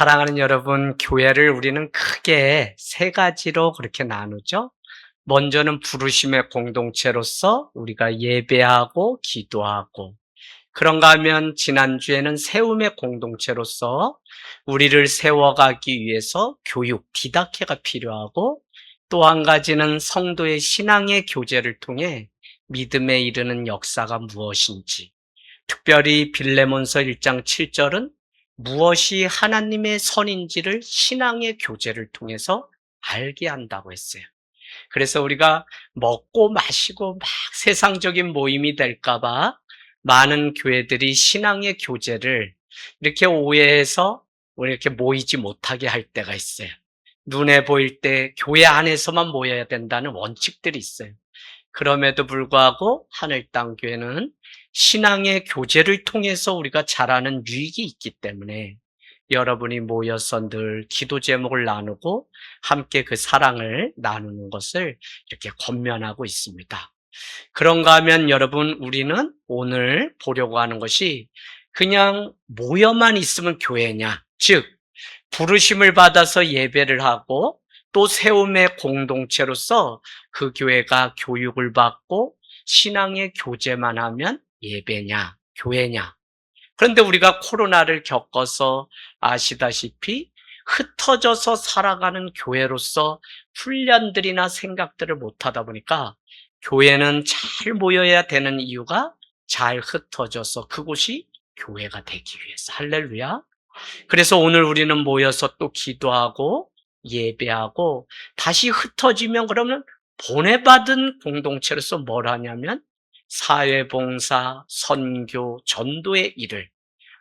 사랑하는 여러분, 교회를 우리는 크게 세 가지로 그렇게 나누죠. 먼저는 부르심의 공동체로서 우리가 예배하고 기도하고, 그런가 하면 지난주에는 세움의 공동체로서 우리를 세워가기 위해서 교육, 디다케가 필요하고, 또 한 가지는 성도의 신앙의 교제를 통해 믿음에 이르는 역사가 무엇인지, 특별히 빌레몬서 1장 7절은 무엇이 하나님의 선인지를 신앙의 교제를 통해서 알게 한다고 했어요. 그래서 우리가 먹고 마시고 막 세상적인 모임이 될까봐 많은 교회들이 신앙의 교제를 이렇게 오해해서 우리 이렇게 모이지 못하게 할 때가 있어요. 눈에 보일 때 교회 안에서만 모여야 된다는 원칙들이 있어요. 그럼에도 불구하고 하늘 땅 교회는 신앙의 교제를 통해서 우리가 자라는 유익이 있기 때문에 여러분이 모여서 늘 기도 제목을 나누고 함께 그 사랑을 나누는 것을 이렇게 권면하고 있습니다. 그런가 하면 여러분, 우리는 오늘 보려고 하는 것이 그냥 모여만 있으면 교회냐, 즉 부르심을 받아서 예배를 하고 또 세움의 공동체로서 그 교회가 교육을 받고 신앙의 교제만 하면 예배냐, 교회냐. 그런데 우리가 코로나를 겪어서 아시다시피 흩어져서 살아가는 교회로서 훈련들이나 생각들을 못하다 보니까 교회는 잘 모여야 되는 이유가 잘 흩어져서 그곳이 교회가 되기 위해서. 할렐루야. 그래서 오늘 우리는 모여서 또 기도하고 예배하고 다시 흩어지면 그러면 보내받은 공동체로서 뭘 하냐면 사회봉사, 선교, 전도의 일을.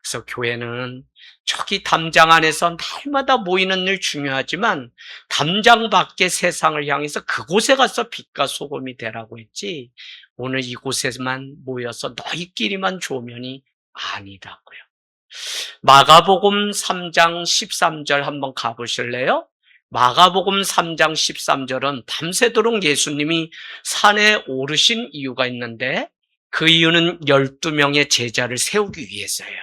그래서 교회는 저기 담장 안에서 날마다 모이는 일 중요하지만 담장 밖의 세상을 향해서 그곳에 가서 빛과 소금이 되라고 했지 오늘 이곳에만 모여서 너희끼리만 좋으면이 아니다고요. 마가복음 3장 13절 한번 가보실래요? 마가복음 3장 13절은 밤새도록 예수님이 산에 오르신 이유가 있는데 그 이유는 12명의 제자를 세우기 위해서예요.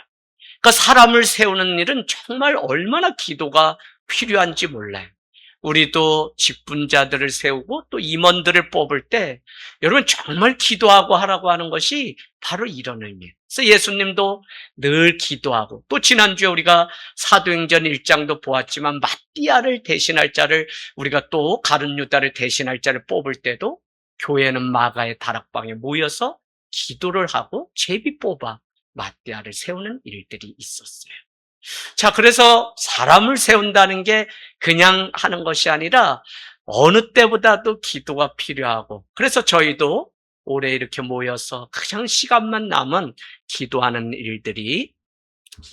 그러니까 사람을 세우는 일은 정말 얼마나 기도가 필요한지 몰라요. 우리도 직분자들을 세우고 또 임원들을 뽑을 때 여러분 정말 기도하고 하라고 하는 것이 바로 이런 의미예요. 그래서 예수님도 늘 기도하고 또 지난주에 우리가 사도행전 1장도 보았지만 마띠아를 대신할 자를 우리가 또 가룟 유다를 대신할 자를 뽑을 때도 교회는 마가의 다락방에 모여서 기도를 하고 제비 뽑아 마띠아를 세우는 일들이 있었어요. 자, 그래서 사람을 세운다는 게 그냥 하는 것이 아니라 어느 때보다도 기도가 필요하고 그래서 저희도 올해 이렇게 모여서 그냥 시간만 남은 기도하는 일들이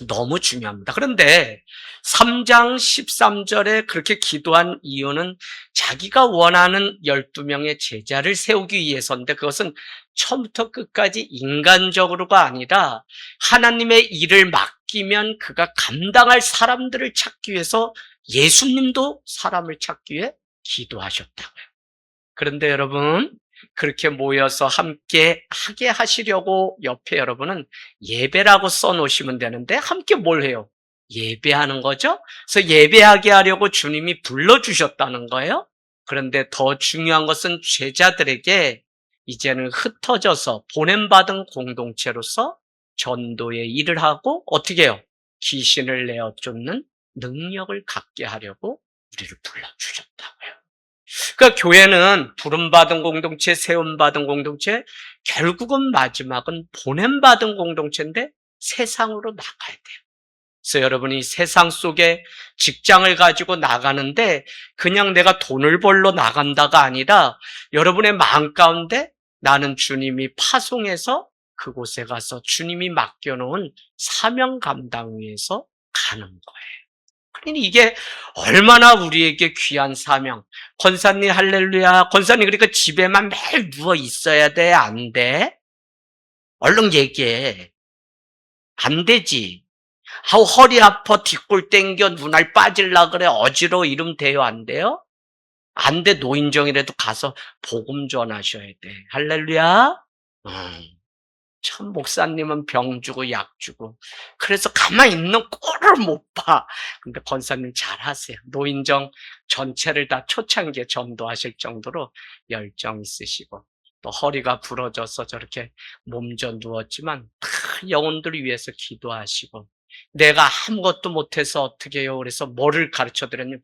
너무 중요합니다. 그런데 3장 13절에 그렇게 기도한 이유는 자기가 원하는 12명의 제자를 세우기 위해서인데 그것은 처음부터 끝까지 인간적으로가 아니라 하나님의 일을 맡기면 그가 감당할 사람들을 찾기 위해서 예수님도 사람을 찾기 위해 기도하셨다고요. 그런데 여러분, 그렇게 모여서 함께 하게 하시려고 옆에 여러분은 예배라고 써놓으시면 되는데 함께 뭘 해요? 예배하는 거죠? 그래서 예배하게 하려고 주님이 불러주셨다는 거예요. 그런데 더 중요한 것은 제자들에게 이제는 흩어져서 보냄받은 공동체로서 전도의 일을 하고 어떻게 해요? 귀신을 내어 쫓는 능력을 갖게 하려고 우리를 불러주셨다고요. 그러니까 교회는 부름받은 공동체, 세움받은 공동체, 결국은 마지막은 보냄받은 공동체인데 세상으로 나가야 돼요. 그래서 여러분이 세상 속에 직장을 가지고 나가는데 그냥 내가 돈을 벌러 나간다가 아니라 여러분의 마음 가운데 나는 주님이 파송해서 그곳에 가서 주님이 맡겨놓은 사명 감당 위해서 가는 거예요. 그러니 이게 얼마나 우리에게 귀한 사명. 권사님 할렐루야. 권사님 그러니까 집에만 매일 누워 있어야 돼? 안 돼? 얼른 얘기해. 안 되지. 아우 허리 아파 뒷골 땡겨 눈알 빠질라 그래 어지러워 이러면 돼요? 안 돼요? 안 돼. 노인정이라도 가서 복음 전하셔야 돼. 할렐루야. 참 목사님은 병 주고 약 주고 그래서 가만히 있는 꼴을 못 봐. 근데 권사님 잘하세요. 노인정 전체를 다 초창기에 전도하실 정도로 열정 있으시고 또 허리가 부러져서 저렇게 몸져 누웠지만 다 영혼들을 위해서 기도하시고 내가 아무것도 못해서 어떻게 해요? 그래서 뭐를 가르쳐 드렸냐면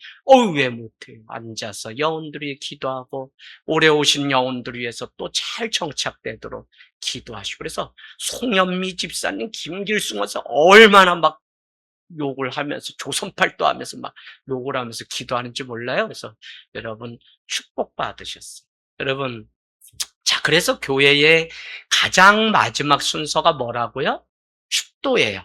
왜 못해요? 앉아서 영혼들이 기도하고 오래 오신 영혼들을 위해서 또 잘 정착되도록 기도하시고 그래서 송현미 집사님, 김길승 원사 얼마나 막 욕을 하면서 조선팔도 하면서 막 욕을 하면서 기도하는지 몰라요. 그래서 여러분 축복받으셨어요. 여러분 자 그래서 교회의 가장 마지막 순서가 뭐라고요? 축도예요.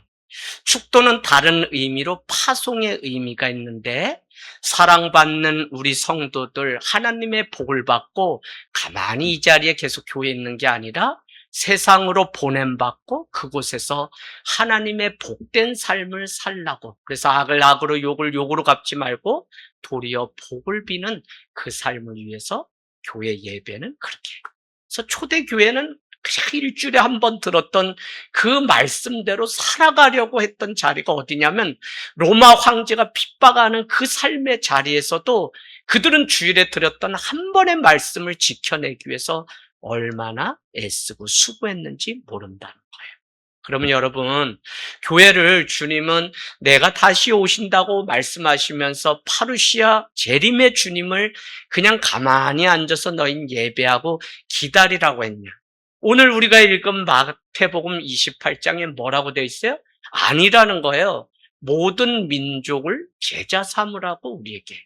축도는 다른 의미로 파송의 의미가 있는데 사랑받는 우리 성도들 하나님의 복을 받고 가만히 이 자리에 계속 교회에 있는 게 아니라 세상으로 보냄받고 그곳에서 하나님의 복된 삶을 살라고 그래서 악을 악으로 욕을 욕으로 갚지 말고 도리어 복을 비는 그 삶을 위해서 교회 예배는 그렇게 해요. 그래서 초대교회는 그냥 일주일에 한 번 들었던 그 말씀대로 살아가려고 했던 자리가 어디냐면 로마 황제가 핍박하는 그 삶의 자리에서도 그들은 주일에 들었던 한 번의 말씀을 지켜내기 위해서 얼마나 애쓰고 수고했는지 모른다는 거예요. 그러면 여러분 교회를 주님은 내가 다시 오신다고 말씀하시면서 파루시아 재림의 주님을 그냥 가만히 앉아서 너희는 예배하고 기다리라고 했냐? 오늘 우리가 읽은 마태복음 28장에 뭐라고 되어 있어요? 아니라는 거예요. 모든 민족을 제자 삼으라고 우리에게.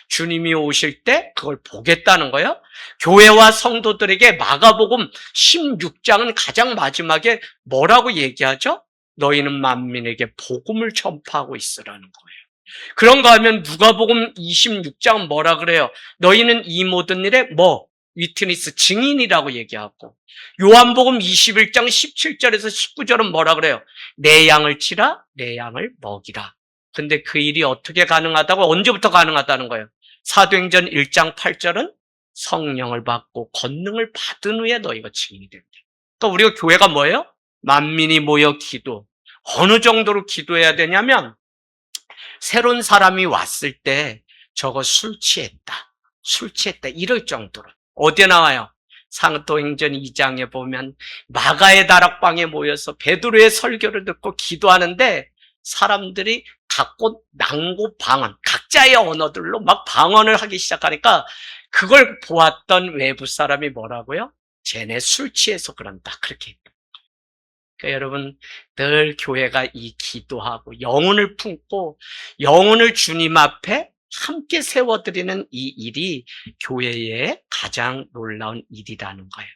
주님이 오실 때 그걸 보겠다는 거예요. 교회와 성도들에게 마가복음 16장은 가장 마지막에 뭐라고 얘기하죠? 너희는 만민에게 복음을 전파하고 있으라는 거예요. 그런가 하면 누가복음 26장은 뭐라 그래요? 너희는 이 모든 일에 위트니스, 증인이라고 얘기하고 요한복음 21장 17절에서 19절은 뭐라 그래요? 내 양을 치라, 내 양을 먹이라. 근데 그 일이 어떻게 가능하다고? 언제부터 가능하다는 거예요? 사도행전 1장 8절은 성령을 받고 권능을 받은 후에 너희가 증인이 된다. 그러니까 우리가 교회가 뭐예요? 만민이 모여 기도. 어느 정도로 기도해야 되냐면 새로운 사람이 왔을 때 저거 술 취했다 이럴 정도로. 어디에 나와요? 사도행전 2장에 보면 마가의 다락방에 모여서 베드로의 설교를 듣고 기도하는데 사람들이 각곳 낭고 방언, 각자의 언어들로 막 방언을 하기 시작하니까 그걸 보았던 외부 사람이 뭐라고요? 쟤네 술 취해서 그런다. 그렇게 했다. 그러니까 여러분 늘 교회가 이 기도하고 영혼을 품고 영혼을 주님 앞에 함께 세워드리는 이 일이 교회의 가장 놀라운 일이라는 거예요.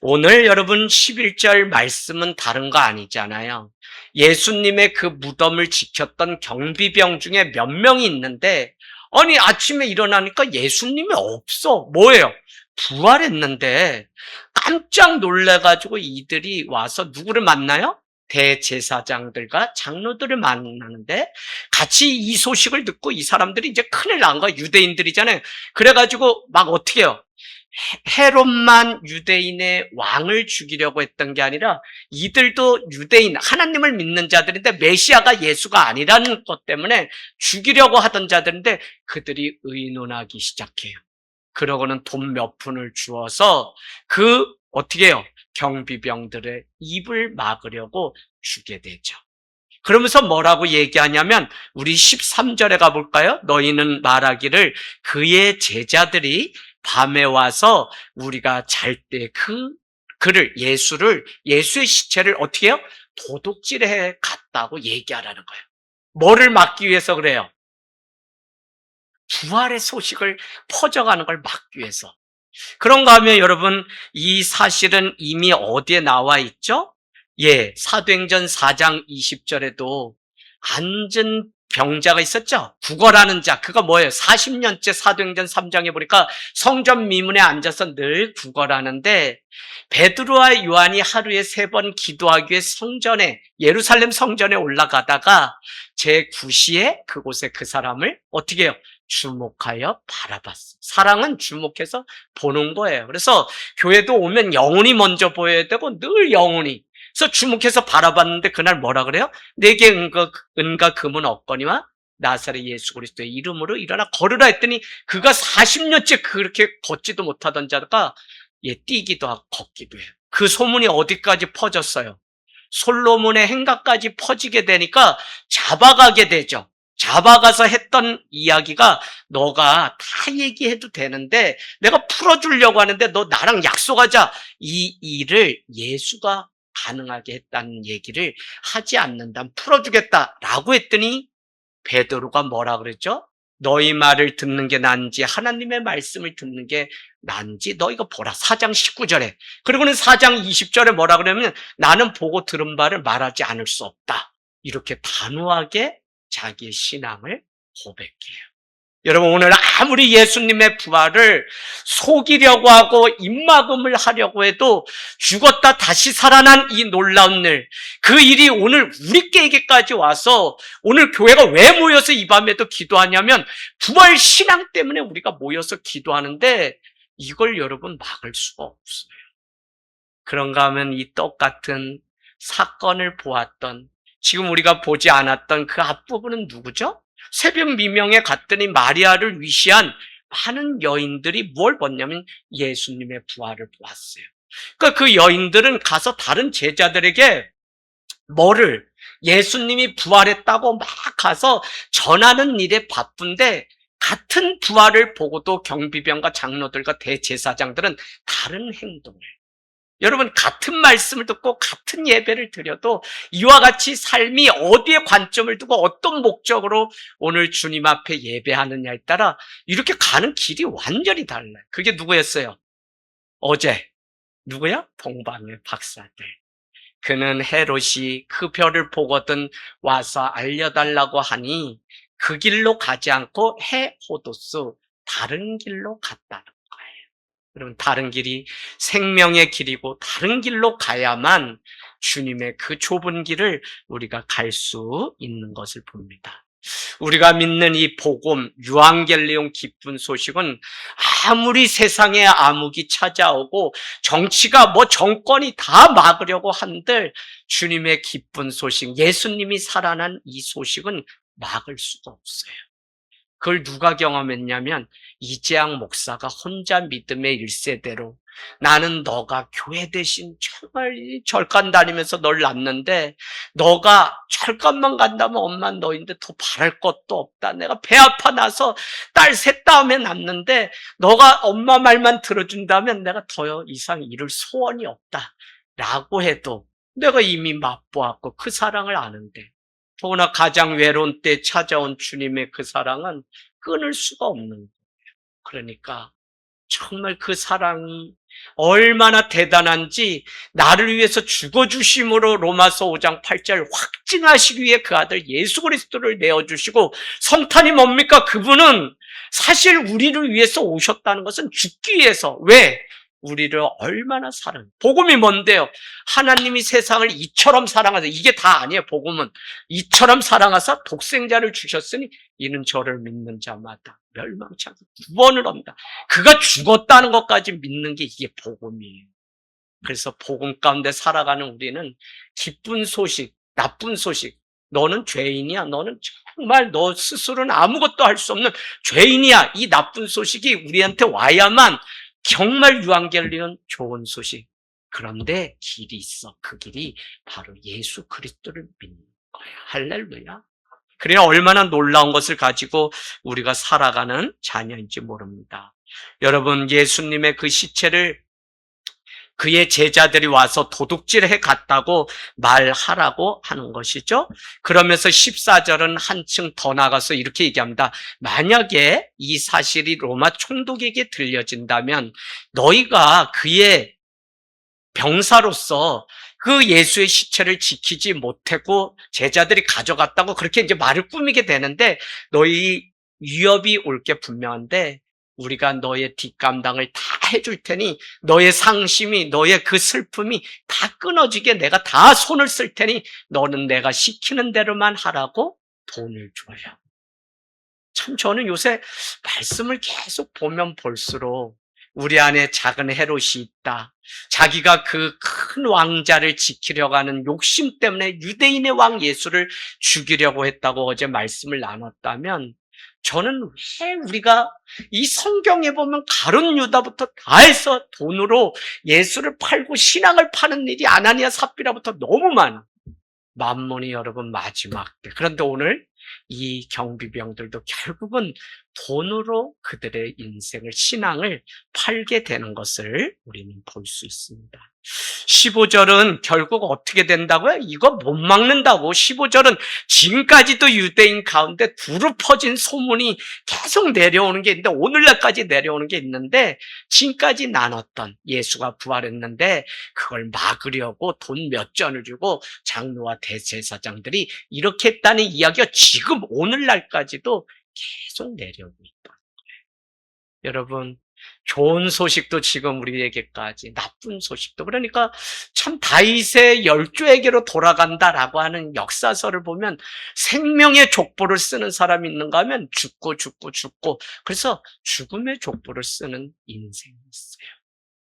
오늘 여러분 11절 말씀은 다른 거 아니잖아요. 예수님의 그 무덤을 지켰던 경비병 중에 몇 명이 있는데 아니 아침에 일어나니까 예수님이 없어. 뭐예요? 부활했는데 깜짝 놀라가지고 이들이 와서 누구를 만나요? 대제사장들과 장로들을 만나는데 같이 이 소식을 듣고 이 사람들이 이제 큰일 난 거야. 유대인들이잖아요. 그래가지고 막 어떻게 해요? 헤롯만 유대인의 왕을 죽이려고 했던 게 아니라 이들도 유대인, 하나님을 믿는 자들인데 메시아가 예수가 아니라는 것 때문에 죽이려고 하던 자들인데 그들이 의논하기 시작해요. 그러고는 돈 몇 푼을 주어서 어떻게 해요? 경비병들의 입을 막으려고 주게 되죠. 그러면서 뭐라고 얘기하냐면 우리 13절에 가볼까요? 너희는 말하기를 그의 제자들이 밤에 와서 우리가 잘 때 예수의 시체를 어떻게 해요? 도둑질해 갔다고 얘기하라는 거예요. 뭐를 막기 위해서 그래요? 부활의 소식을 퍼져가는 걸 막기 위해서. 그런가 하면 여러분 이 사실은 이미 어디에 나와 있죠? 사도행전 4장 20절에도 앉은 병자가 있었죠? 구걸하는 자. 그거 뭐예요? 40년째 사도행전 3장에 보니까 성전 미문에 앉아서 늘 구걸하는데 베드로와 요한이 하루에 3번 기도하기 위해 예루살렘 성전에 올라가다가 제9시에 그곳에 그 사람을 어떻게 해요? 주목하여 바라봤어. 사랑은 주목해서 보는 거예요. 그래서 교회도 오면 영혼이 먼저 보여야 되고 늘 영혼이. 그래서 주목해서 바라봤는데 그날 뭐라 그래요? 내게 은과 금은 없거니와 나사렛 예수 그리스도의 이름으로 일어나 걸으라 했더니 그가 40년째 그렇게 걷지도 못하던 자가 뛰기도 하고 걷기도 해요. 그 소문이 어디까지 퍼졌어요? 솔로몬의 행각까지 퍼지게 되니까 잡아가게 되죠. 잡아가서 했던 이야기가 너가 다 얘기해도 되는데 내가 풀어주려고 하는데 너 나랑 약속하자. 이 일을 예수가 가능하게 했다는 얘기를 하지 않는다면 풀어주겠다라고 했더니 베드로가 뭐라 그랬죠? 너희 말을 듣는 게 나은지 하나님의 말씀을 듣는 게 나은지 너희가 보라. 4장 19절에. 그리고는 4장 20절에 뭐라 그러냐면 나는 보고 들은 바를 말하지 않을 수 없다. 이렇게 단호하게 자기의 신앙을 고백해요. 여러분 오늘 아무리 예수님의 부활을 속이려고 하고 입막음을 하려고 해도 죽었다 다시 살아난 이 놀라운 일, 그 일이 오늘 우리에게까지 와서 오늘 교회가 왜 모여서 이 밤에도 기도하냐면 부활 신앙 때문에 우리가 모여서 기도하는데 이걸 여러분 막을 수가 없어요. 그런가 하면 이 똑같은 사건을 보았던, 지금 우리가 보지 않았던 그 앞부분은 누구죠? 새벽 미명에 갔더니 마리아를 위시한 많은 여인들이 뭘 봤냐면 예수님의 부활을 보았어요. 그러니까 그 여인들은 가서 다른 제자들에게 뭐를, 예수님이 부활했다고 막 가서 전하는 일에 바쁜데 같은 부활을 보고도 경비병과 장로들과 대제사장들은 다른 행동을, 여러분 같은 말씀을 듣고 같은 예배를 드려도 이와 같이 삶이 어디에 관점을 두고 어떤 목적으로 오늘 주님 앞에 예배하느냐에 따라 이렇게 가는 길이 완전히 달라요. 그게 누구였어요? 어제 누구야? 동방의 박사들. 그는 헤롯이 그 별을 보거든 와서 알려달라고 하니 그 길로 가지 않고 헤호도스 다른 길로 갔다는 거예요. 여러분 다른 길이 생명의 길이고 다른 길로 가야만 주님의 그 좁은 길을 우리가 갈 수 있는 것을 봅니다. 우리가 믿는 이 복음, 유앙겔리온 기쁜 소식은 아무리 세상에 암흑이 찾아오고 정치가 정권이 다 막으려고 한들 주님의 기쁜 소식, 예수님이 살아난 이 소식은 막을 수가 없어요. 그걸 누가 경험했냐면 이재학 목사가 혼자 믿음의 1세대로, 나는 너가 교회 대신 정말 절간 다니면서 널 낳는데 너가 절간만 간다면 엄마 너인데 더 바랄 것도 없다. 내가 배 아파 나서 딸 셋 다음에 낳는데 너가 엄마 말만 들어준다면 내가 더 이상 이룰 소원이 없다 라고 해도 내가 이미 맛보았고 그 사랑을 아는데, 더구나 가장 외로운 때 찾아온 주님의 그 사랑은 끊을 수가 없는 거예요. 그러니까 정말 그 사랑이 얼마나 대단한지 나를 위해서 죽어주심으로 로마서 5장 8절 확증하시기 위해 그 아들 예수 그리스도를 내어주시고, 성탄이 뭡니까? 그분은 사실 우리를 위해서 오셨다는 것은 죽기 위해서. 왜? 우리를 얼마나 복음이 뭔데요? 하나님이 세상을 이처럼 사랑하사, 이게 다 아니에요. 복음은 이처럼 사랑하사 독생자를 주셨으니 이는 저를 믿는 자마다 멸망치 않고 구원을 얻는다. 그가 죽었다는 것까지 믿는 게 이게 복음이에요. 그래서 복음 가운데 살아가는 우리는 기쁜 소식, 나쁜 소식, 너는 죄인이야, 너는 정말 너 스스로는 아무것도 할 수 없는 죄인이야, 이 나쁜 소식이 우리한테 와야만 정말 유앙겔리온 좋은 소식. 그런데 길이 있어. 그 길이 바로 예수 그리스도를 믿는 거야. 할렐루야. 그래야 얼마나 놀라운 것을 가지고 우리가 살아가는 자녀인지 모릅니다. 여러분, 예수님의 그 시체를 그의 제자들이 와서 도둑질해 갔다고 말하라고 하는 것이죠. 그러면서 14절은 한층 더 나가서 이렇게 얘기합니다. 만약에 이 사실이 로마 총독에게 들려진다면 너희가 그의 병사로서 그 예수의 시체를 지키지 못하고 제자들이 가져갔다고 그렇게 이제 말을 꾸미게 되는데, 너희 위협이 올 게 분명한데 우리가 너의 뒷감당을 다 해줄 테니 너의 상심이, 너의 그 슬픔이 다 끊어지게 내가 다 손을 쓸 테니 너는 내가 시키는 대로만 하라고 돈을 줘요. 참 저는 요새 말씀을 계속 보면 볼수록 우리 안에 작은 헤롯이 있다. 자기가 그 큰 왕자를 지키려고 하는 욕심 때문에 유대인의 왕 예수를 죽이려고 했다고 어제 말씀을 나눴다면, 저는 왜 우리가 이 성경에 보면 가룟 유다부터 다 해서 돈으로 예수를 팔고 신앙을 파는 일이 아나니아 삽비라부터 너무 많아. 만몬이 여러분 마지막 때. 그런데 오늘 이 경비병들도 결국은 돈으로 그들의 인생을, 신앙을 팔게 되는 것을 우리는 볼 수 있습니다. 15절은 결국 어떻게 된다고요? 이거 못 막는다고. 15절은 지금까지도 유대인 가운데 두루 퍼진 소문이 계속 내려오는 게 있는데, 오늘날까지 내려오는 게 있는데, 지금까지 나눴던 예수가 부활했는데 그걸 막으려고 돈 몇 전을 주고 장로와 대제사장들이 이렇게 했다는 이야기가 지금 오늘날까지도 계속 내려오고 있다. 여러분, 좋은 소식도 지금 우리에게까지, 나쁜 소식도. 그러니까 참 다윗의 열조에게로 돌아간다라고 하는 역사서를 보면 생명의 족보를 쓰는 사람이 있는가 하면 죽고. 그래서 죽음의 족보를 쓰는 인생이 있어요.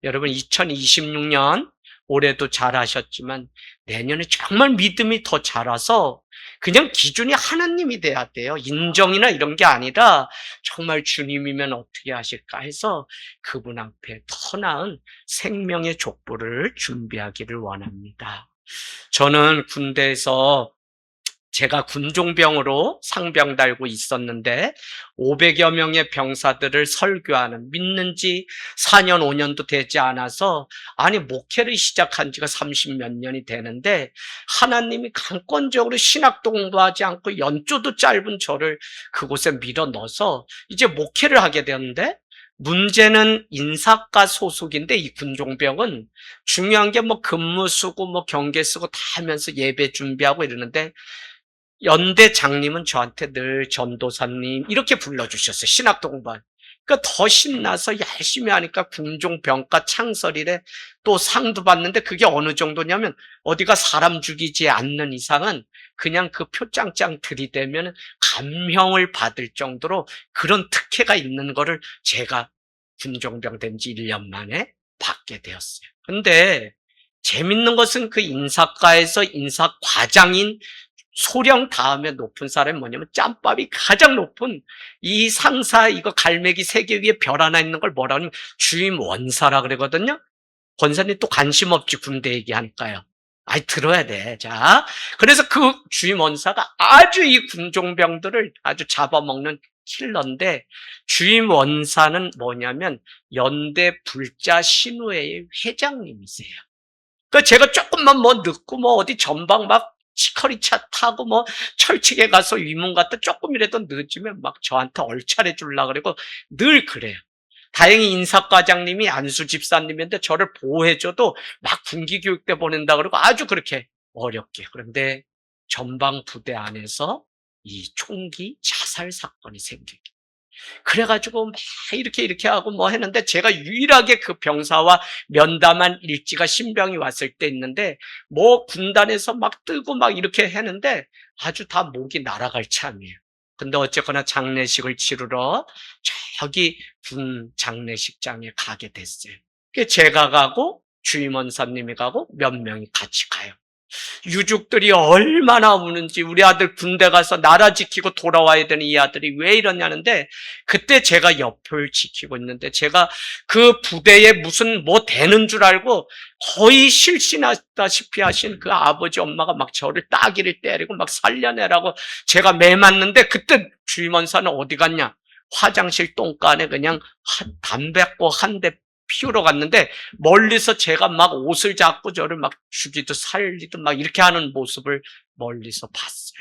여러분, 2026년 올해도 잘하셨지만 내년에 정말 믿음이 더 자라서 그냥 기준이 하나님이 돼야 돼요. 인정이나 이런 게 아니라 정말 주님이면 어떻게 하실까 해서 그분 앞에 더 나은 생명의 족보를 준비하기를 원합니다. 저는 군대에서 제가 군종병으로 상병 달고 있었는데 500여 명의 병사들을 설교하는, 믿는 지 4년 5년도 되지 않아서, 아니 목회를 시작한 지가 30몇 년이 되는데 하나님이 강권적으로 신학도 공부하지 않고 연조도 짧은 저를 그곳에 밀어 넣어서 이제 목회를 하게 되었는데, 문제는 인사과 소속인데 이 군종병은 중요한 게 뭐 근무 쓰고 뭐 경계 쓰고 다 하면서 예배 준비하고 이러는데, 연대 장님은 저한테 늘 전도사님 이렇게 불러주셨어요. 신학도 공부할. 그러니까 더 신나서 열심히 하니까 군종병과 창설일에 또 상도 받는데, 그게 어느 정도냐면 어디가 사람 죽이지 않는 이상은 그냥 그 표짱짱 들이대면 감형을 받을 정도로 그런 특혜가 있는 거를 제가 군종병 된 지 1년 만에 받게 되었어요. 근데 재밌는 것은 그 인사과에서 인사과장인 소령 다음에 높은 사람이 뭐냐면 짬밥이 가장 높은 이 상사, 이거 갈매기 3개 위에 별 하나 있는 걸 뭐라 하냐면 주임 원사라 그러거든요. 권사님 또 관심 없지 군대 얘기하니까요. 아이 들어야 돼. 자, 그래서 그 주임 원사가 아주 이 군종병들을 아주 잡아먹는 킬러인데, 주임 원사는 뭐냐면 연대 불자 신우회의 회장님이세요. 그러니까 제가 조금만 뭐 늦고 뭐 어디 전방 막 시커리차 타고 뭐 철칙에 가서 위문 갔다 조금이라도 늦으면 막 저한테 얼차려 주려고 그러고 늘 그래요. 다행히 인사과장님이 안수 집사님인데 저를 보호해줘도 막 군기교육대 보낸다 그러고 아주 그렇게 어렵게. 그런데 전방 부대 안에서 이 총기 자살 사건이 생기게. 그래가지고 막 이렇게 하고 뭐 했는데, 제가 유일하게 그 병사와 면담한 일지가 신병이 왔을 때 있는데, 뭐 군단에서 막 뜨고 막 이렇게 했는데 아주 다 목이 날아갈 참이에요. 근데 어쨌거나 장례식을 치르러 저기 군 장례식장에 가게 됐어요. 제가 가고 주임원사님이 가고 몇 명이 같이 가요. 유족들이 얼마나 우는지, 우리 아들 군대 가서 나라 지키고 돌아와야 되는 이 아들이 왜 이러냐는데, 그때 제가 옆을 지키고 있는데 제가 그 부대에 무슨 뭐 되는 줄 알고 거의 실신하다시피 하신 그 아버지 엄마가 막 저를 따귀를 때리고 막 살려내라고 제가 매 맞는데, 그때 주임원사는 어디 갔냐? 화장실 똥간에 그냥 담배꽃 한 대 피우러 갔는데, 멀리서 제가 막 옷을 잡고 저를 막 죽이도 살리도 막 이렇게 하는 모습을 멀리서 봤어요.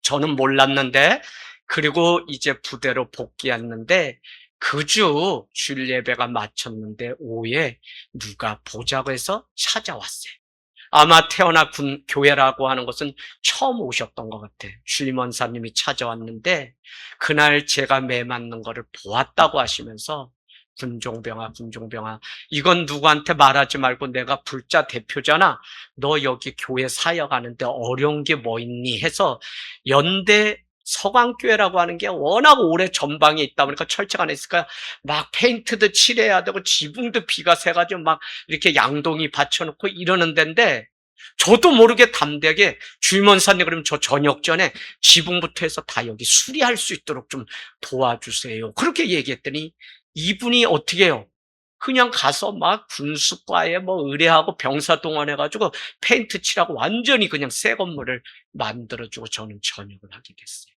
저는 몰랐는데, 그리고 이제 부대로 복귀했는데 그 주 주일 예배가 마쳤는데 오후에 누가 보자고 해서 찾아왔어요. 아마 태어나 교회라고 하는 것은 처음 오셨던 것 같아요. 주임원사님이 찾아왔는데 그날 제가 매 맞는 거를 보았다고 하시면서, 군종병아, 이건 누구한테 말하지 말고 내가 불자 대표잖아. 너 여기 교회 사역하는데 어려운 게 뭐 있니? 해서 연대 서강교회라고 하는 게 워낙 오래 전방에 있다 보니까 철책 안 했을까요? 막 페인트도 칠해야 되고 지붕도 비가 새가지고 막 이렇게 양동이 받쳐놓고 이러는 데인데 저도 모르게 담대하게 주임원사님 그러면 저 저녁 전에 지붕부터 해서 다 여기 수리할 수 있도록 좀 도와주세요. 그렇게 얘기했더니 이분이 어떻게 해요? 그냥 가서 막 군수과에 뭐 의뢰하고 병사 동원해가지고 페인트 칠하고 완전히 그냥 새 건물을 만들어주고 저는 전역을 하게 됐어요.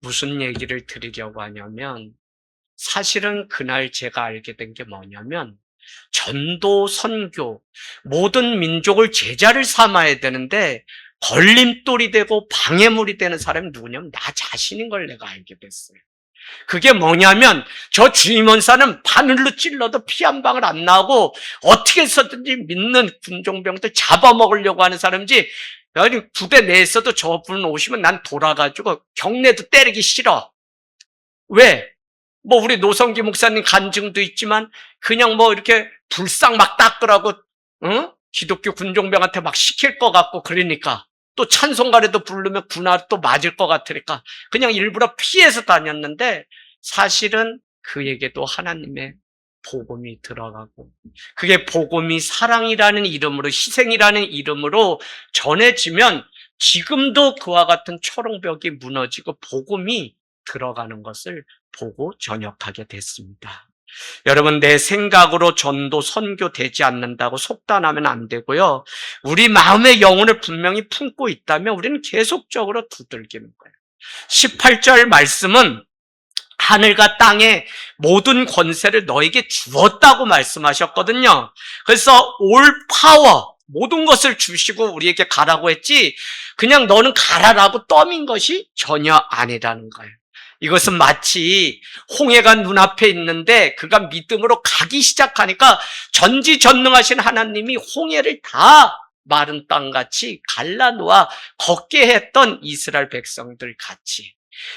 무슨 얘기를 드리려고 하냐면 사실은 그날 제가 알게 된 게 뭐냐면 전도, 선교, 모든 민족을 제자를 삼아야 되는데 걸림돌이 되고 방해물이 되는 사람이 누구냐면 나 자신인 걸 내가 알게 됐어요. 그게 뭐냐면 저 주임원사는 바늘로 찔러도 피 한 방울 안 나오고 어떻게 해서든지 믿는 군종병들 잡아먹으려고 하는 사람인지 아니 부대 내에서도 저분 오시면 난 돌아가지고 경례도 때리기 싫어. 왜? 뭐 우리 노성기 목사님 간증도 있지만 그냥 뭐 이렇게 불상 막 닦으라고 기독교 군종병한테 막 시킬 것 같고 그러니까 또 찬송가라도 부르면 군화 또 맞을 것 같으니까 그냥 일부러 피해서 다녔는데 사실은 그에게도 하나님의 복음이 들어가고 그게 복음이 사랑이라는 이름으로 희생이라는 이름으로 전해지면 지금도 그와 같은 초롱벽이 무너지고 복음이 들어가는 것을 보고 전역하게 됐습니다. 여러분 내 생각으로 전도 선교 되지 않는다고 속단하면 안 되고요. 우리 마음의 영혼을 분명히 품고 있다면 우리는 계속적으로 두들기는 거예요. 18절 말씀은 하늘과 땅의 모든 권세를 너에게 주었다고 말씀하셨거든요. 그래서 올 파워 모든 것을 주시고 우리에게 가라고 했지 그냥 너는 가라라고 떠민 것이 전혀 아니라는 거예요. 이것은 마치 홍해가 눈앞에 있는데 그가 믿음으로 가기 시작하니까 전지전능하신 하나님이 홍해를 다 마른 땅같이 갈라놓아 걷게 했던 이스라엘 백성들 같이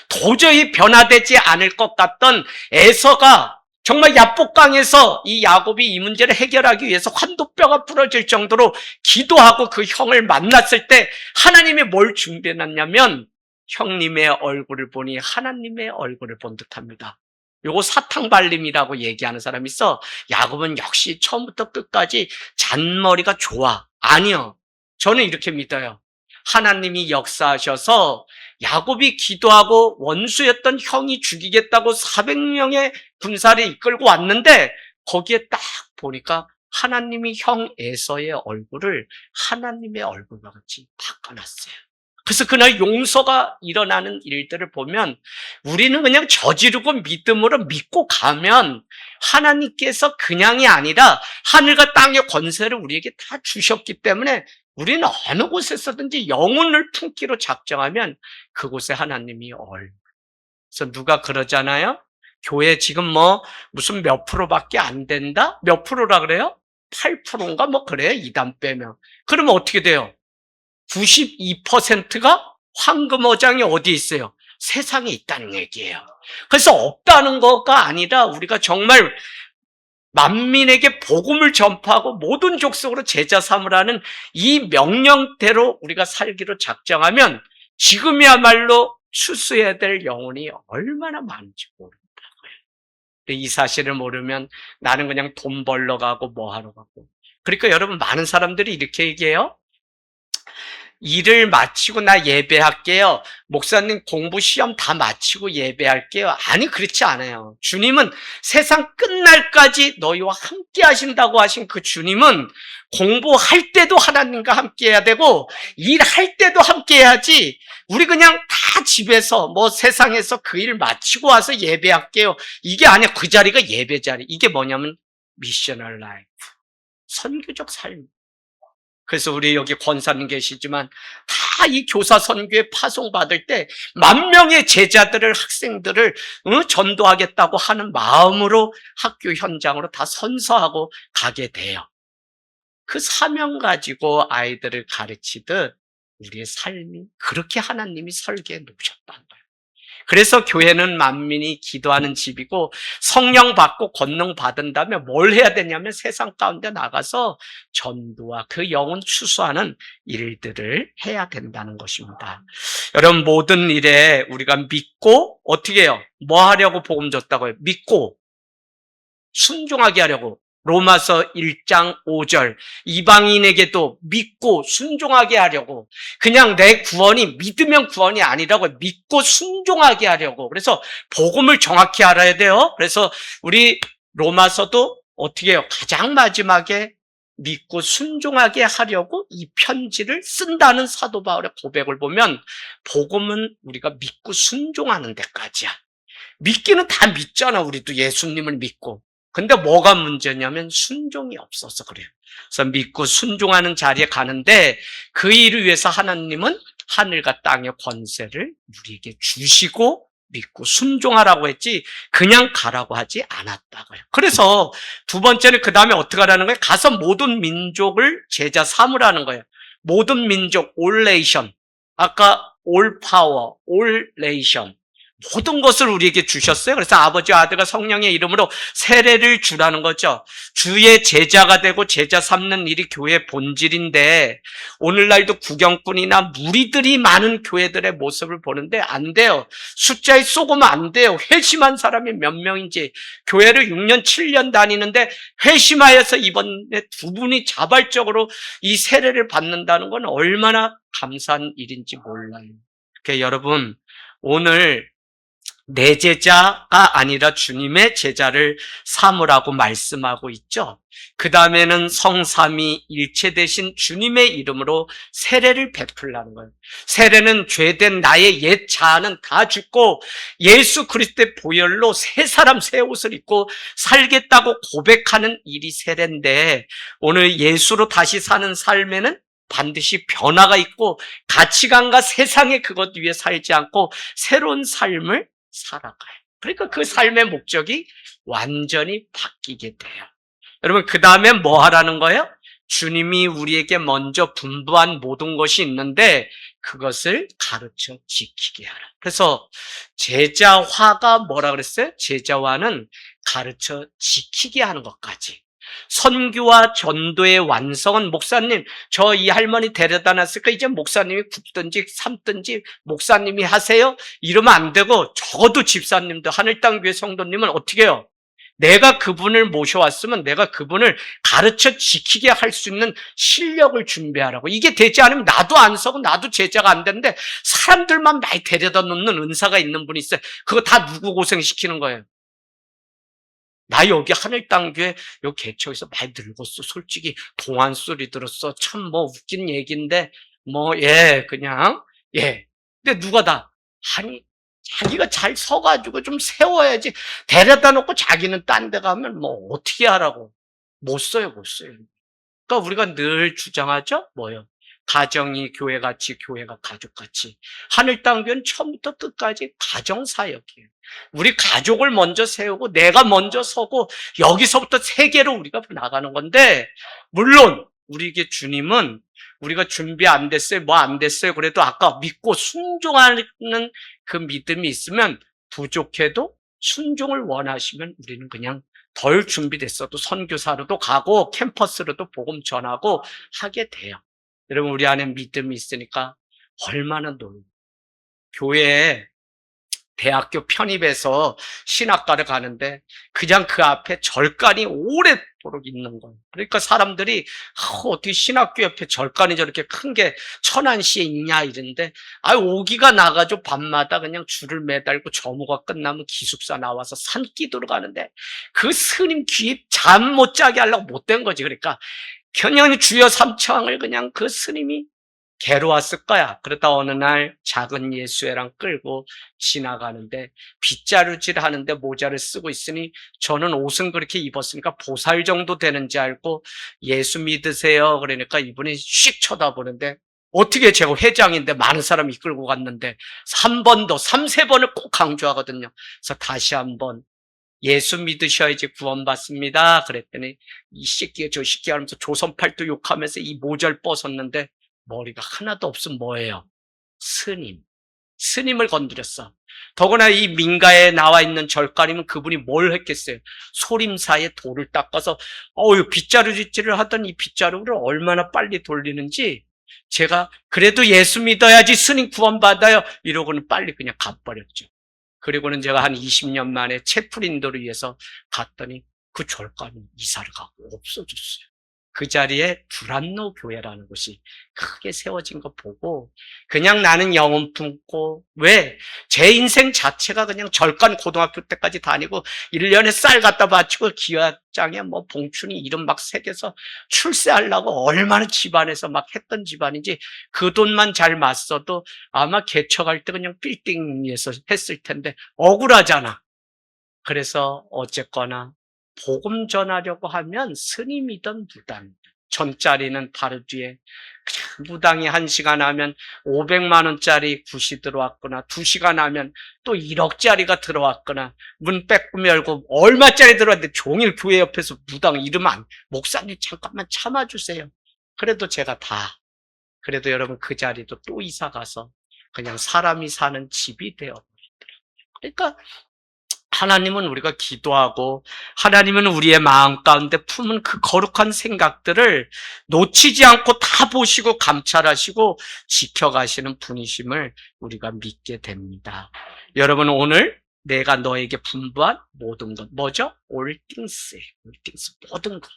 도저히 변화되지 않을 것 같던 에서가 정말 야복강에서 이 야곱이 이 문제를 해결하기 위해서 환도뼈가 부러질 정도로 기도하고 그 형을 만났을 때 하나님이 뭘 준비해놨냐면 형님의 얼굴을 보니 하나님의 얼굴을 본 듯합니다. 요거 사탕발림이라고 얘기하는 사람이 있어. 야곱은 역시 처음부터 끝까지 잔머리가 좋아. 아니요. 저는 이렇게 믿어요. 하나님이 역사하셔서 야곱이 기도하고 원수였던 형이 죽이겠다고 400명의 군사를 이끌고 왔는데 거기에 딱 보니까 하나님이 형 에서의 얼굴을 하나님의 얼굴과 같이 바꿔놨어요. 그래서 그날 용서가 일어나는 일들을 보면 우리는 그냥 저지르고 믿음으로 믿고 가면 하나님께서 그냥이 아니라 하늘과 땅의 권세를 우리에게 다 주셨기 때문에 우리는 어느 곳에서든지 영혼을 품기로 작정하면 그곳에 하나님이 그래서 누가 그러잖아요. 교회 지금 뭐 무슨 몇 프로밖에 안 된다? 몇 프로라 그래요? 8%인가 뭐 그래요. 이단 빼면. 그러면 어떻게 돼요? 92%가 황금어장이 어디에 있어요? 세상에 있다는 얘기예요. 그래서 없다는 거가 아니라 우리가 정말 만민에게 복음을 전파하고 모든 족속으로 제자 삼으라는 이 명령대로 우리가 살기로 작정하면 지금이야말로 추수해야 될 영혼이 얼마나 많은지 모른다고요. 근데 이 사실을 모르면 나는 그냥 돈 벌러 가고 뭐 하러 가고. 그러니까 여러분 많은 사람들이 이렇게 얘기해요. 일을 마치고 나 예배할게요. 목사님 공부 시험 다 마치고 예배할게요. 아니 그렇지 않아요. 주님은 세상 끝날까지 너희와 함께 하신다고 하신 그 주님은 공부할 때도 하나님과 함께 해야 되고 일할 때도 함께 해야지 우리 그냥 다 집에서 뭐 세상에서 그 일 마치고 와서 예배할게요. 이게 아니야. 그 자리가 예배 자리. 이게 뭐냐면 미셔널 라이프. 선교적 삶. 그래서 우리 여기 권사님 계시지만 다 이 교사 선교에 파송받을 때 10,000명의 제자들을 학생들을 전도하겠다고 하는 마음으로 학교 현장으로 다 선서하고 가게 돼요. 그 사명 가지고 아이들을 가르치듯 우리의 삶이 그렇게 하나님이 설계해 놓으셨다는 거예요. 그래서 교회는 만민이 기도하는 집이고 성령 받고 권능 받은 다음에 뭘 해야 되냐면 세상 가운데 나가서 전도와 그 영혼 추수하는 일들을 해야 된다는 것입니다. 여러분 모든 일에 우리가 믿고 어떻게 해요? 뭐 하려고 복음 줬다고요? 믿고 순종하게 하려고. 로마서 1장 5절 이방인에게도 믿고 순종하게 하려고. 그냥 내 구원이 믿으면 구원이 아니라고 믿고 순종하게 하려고. 그래서 복음을 정확히 알아야 돼요. 그래서 우리 로마서도 어떻게 해요? 가장 마지막에 믿고 순종하게 하려고 이 편지를 쓴다는 사도 바울의 고백을 보면 복음은 우리가 믿고 순종하는 데까지야. 믿기는 다 믿잖아. 우리도 예수님을 믿고. 근데 뭐가 문제냐면 순종이 없어서 그래요. 그래서 믿고 순종하는 자리에 가는데 그 일을 위해서 하나님은 하늘과 땅의 권세를 우리에게 주시고 믿고 순종하라고 했지 그냥 가라고 하지 않았다고요. 그래서 두 번째는 그 다음에 어떻게 하라는 거예요? 가서 모든 민족을 제자 삼으라는 거예요. 모든 민족, all nation. 아까 all power, all nation. 모든 것을 우리에게 주셨어요. 그래서 아버지와 아들과 성령의 이름으로 세례를 주라는 거죠. 주의 제자가 되고 제자 삼는 일이 교회의 본질인데 오늘날도 구경꾼이나 무리들이 많은 교회들의 모습을 보는데 안 돼요. 숫자에 쏘고면 안 돼요. 회심한 사람이 몇 명인지. 교회를 6년 7년 다니는데 회심하여서 이번에 두 분이 자발적으로 이 세례를 받는다는 건 얼마나 감사한 일인지 몰라요. 그러니까 여러분 오늘 내 제자가 아니라 주님의 제자를 삼으라고 말씀하고 있죠. 그 다음에는 성삼위 일체 되신 주님의 이름으로 세례를 베풀라는 거예요. 세례는 죄된 나의 옛 자아는 다 죽고 예수 그리스도의 보혈로 새 사람 새 옷을 입고 살겠다고 고백하는 일이 세례인데 오늘 예수로 다시 사는 삶에는 반드시 변화가 있고 가치관과 세상의 그것 위에 살지 않고 새로운 삶을 살아가요. 그러니까 그 삶의 목적이 완전히 바뀌게 돼요. 여러분 그 다음에 뭐 하라는 거예요? 주님이 우리에게 먼저 분부한 모든 것이 있는데 그것을 가르쳐 지키게 하라. 그래서 제자화가 뭐라 그랬어요? 제자화는 가르쳐 지키게 하는 것까지. 선교와 전도의 완성은 목사님 저 이 할머니 데려다 놨으니까 이제 목사님이 굽든지 삶든지 목사님이 하세요? 이러면 안 되고 적어도 집사님도 하늘땅교회 성도님은 어떻게 해요? 내가 그분을 모셔왔으면 내가 그분을 가르쳐 지키게 할 수 있는 실력을 준비하라고. 이게 되지 않으면 나도 안 서고 나도 제자가 안 되는데 사람들만 많이 데려다 놓는 은사가 있는 분이 있어요. 그거 다 누구 고생시키는 거예요? 나 여기 하늘땅교회 요 개척에서 많이 늙었어. 솔직히 동안 소리 들었어. 참 뭐 웃긴 얘기인데 그냥 근데 누가 다 아니 자기가 잘 서가지고 좀 세워야지. 데려다 놓고 자기는 딴 데 가면 뭐 어떻게 하라고. 못 써요, 못 써요. 그러니까 우리가 늘 주장하죠? 뭐요? 가정이 교회같이, 교회가 가족같이. 하늘땅교회는 처음부터 끝까지 가정사역이에요. 우리 가족을 먼저 세우고 내가 먼저 서고 여기서부터 세계로 우리가 나가는 건데 물론 우리에게 주님은 우리가 준비 안 됐어요, 뭐 안 됐어요. 그래도 아까 믿고 순종하는 그 믿음이 있으면 부족해도 순종을 원하시면 우리는 그냥 덜 준비됐어도 선교사로도 가고 캠퍼스로도 복음 전하고 하게 돼요. 여러분 우리 안에 믿음이 있으니까 얼마나 교회에 대학교 편입해서 신학과를 가는데 그냥 그 앞에 절간이 오래도록 있는 거예요. 그러니까 사람들이 어떻게 신학교 옆에 절간이 저렇게 큰 게 천안시에 있냐 이런데 오기가 나가지고 밤마다 그냥 줄을 매달고 점호가 끝나면 기숙사 나와서 산기도로 가는데 그 스님 귀에 잠 못 자게 하려고 못된 거지. 그러니까 그냥 주여 삼창을 그냥 그 스님이 괴로웠을 거야. 그러다 어느 날 작은 예수애랑 끌고 지나가는데 빗자루질 하는데 모자를 쓰고 있으니 저는 옷은 그렇게 입었으니까 보살 정도 되는지 알고 예수 믿으세요. 그러니까 이분이 씩 쳐다보는데 어떻게 제가 회장인데 많은 사람 이끌고 갔는데 한 번 더, 3-4번을 꼭 강조하거든요. 그래서 다시 한번 예수 믿으셔야지 구원받습니다. 그랬더니 이 새끼 저 새끼 하면서 조선팔도 욕하면서 이 모자를 벗었는데 머리가 하나도 없으면 뭐예요? 스님. 스님을 건드렸어. 더구나 이 민가에 나와 있는 절간이면 그분이 뭘 했겠어요? 소림사에 돌을 닦아서 빗자루질을 하던 이 빗자루를 얼마나 빨리 돌리는지 제가 그래도 예수 믿어야지 스님 구원받아요 이러고는 빨리 그냥 가버렸죠. 그리고는 제가 한 20년 만에 채플인도를 위해서 갔더니 그 절간이 이사를 가고 없어졌어요. 그 자리에 불안노 교회라는 곳이 크게 세워진 거 보고 그냥 나는 영혼 품고 왜? 제 인생 자체가 그냥 절간 고등학교 때까지 다니고 1년에 쌀 갖다 바치고 기와장에 뭐 봉춘이 이름 막 새겨서 출세하려고 얼마나 집안에서 막 했던 집안인지 그 돈만 잘 맞서도 아마 개척할 때 그냥 빌딩 위에서 했을 텐데 억울하잖아. 그래서 어쨌거나 복음 전하려고 하면 스님이든 무당, 전짜리는 바로 뒤에 무당이 1시간 하면 500만 원짜리 굿이 들어왔거나 2시간 하면 또 1억짜리가 들어왔거나 문 빼꼼 열고 얼마짜리 들어왔는데 종일 교회 옆에서 무당 이름 목사님 잠깐만 참아주세요. 그래도 제가 그래도 여러분 그 자리도 또 이사 가서 그냥 사람이 사는 집이 되어버리더라고요. 그러니까 하나님은 우리가 기도하고 하나님은 우리의 마음 가운데 품은 그 거룩한 생각들을 놓치지 않고 다 보시고 감찰하시고 지켜가시는 분이심을 우리가 믿게 됩니다. 여러분 오늘 내가 너에게 분부한 모든 것 뭐죠? All things, 모든 것.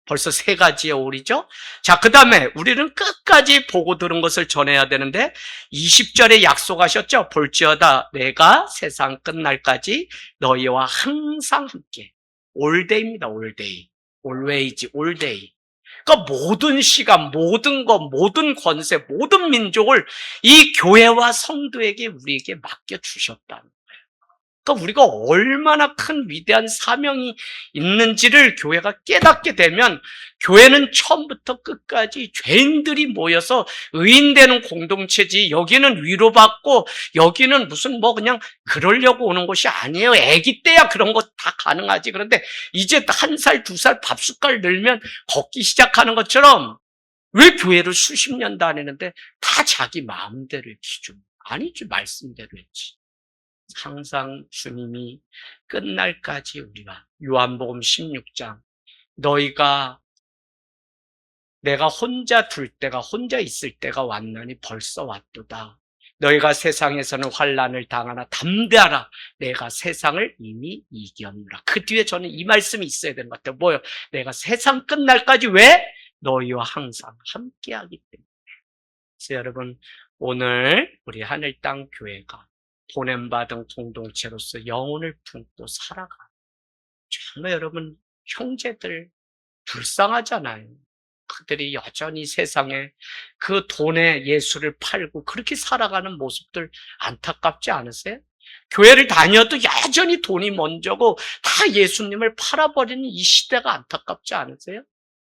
벌써 3가지의 올이죠. 자, 그 다음에 우리는 끝까지 보고 들은 것을 전해야 되는데 20절에 약속하셨죠. 볼지어다 내가 세상 끝날까지 너희와 항상 함께. 올데이입니다. 올데이. always, 올데이. 그러니까 모든 시간, 모든 것, 모든 권세, 모든 민족을 이 교회와 성도에게 우리에게 맡겨주셨다는 거예요. 그러니까 우리가 얼마나 큰 위대한 사명이 있는지를 교회가 깨닫게 되면 교회는 처음부터 끝까지 죄인들이 모여서 의인되는 공동체지 여기는 위로받고 여기는 무슨 그냥 그러려고 오는 곳이 아니에요. 아기 때야 그런 거 다 가능하지. 그런데 이제 1살, 2살 밥숟갈 늘면 걷기 시작하는 것처럼 왜 교회를 수십 년 다니는데 다 자기 마음대로 했지? 아니지, 말씀대로 했지. 항상 주님이 끝날까지 우리가 요한복음 16장 너희가 내가 혼자 둘 때가 혼자 있을 때가 왔나니 벌써 왔도다. 너희가 세상에서는 환난을 당하나 담대하라. 내가 세상을 이미 이겼노라. 그 뒤에 저는 이 말씀이 있어야 되는 것 같아요. 뭐요? 내가 세상 끝날까지 왜? 너희와 항상 함께하기 때문에. 그래서 여러분 오늘 우리 하늘 땅 교회가 보냄받은 공동체로서 영혼을 품고 살아가. 정말 여러분 형제들 불쌍하잖아요. 그들이 여전히 세상에 그 돈에 예수를 팔고 그렇게 살아가는 모습들 안타깝지 않으세요? 교회를 다녀도 여전히 돈이 먼저고 다 예수님을 팔아버리는 이 시대가 안타깝지 않으세요?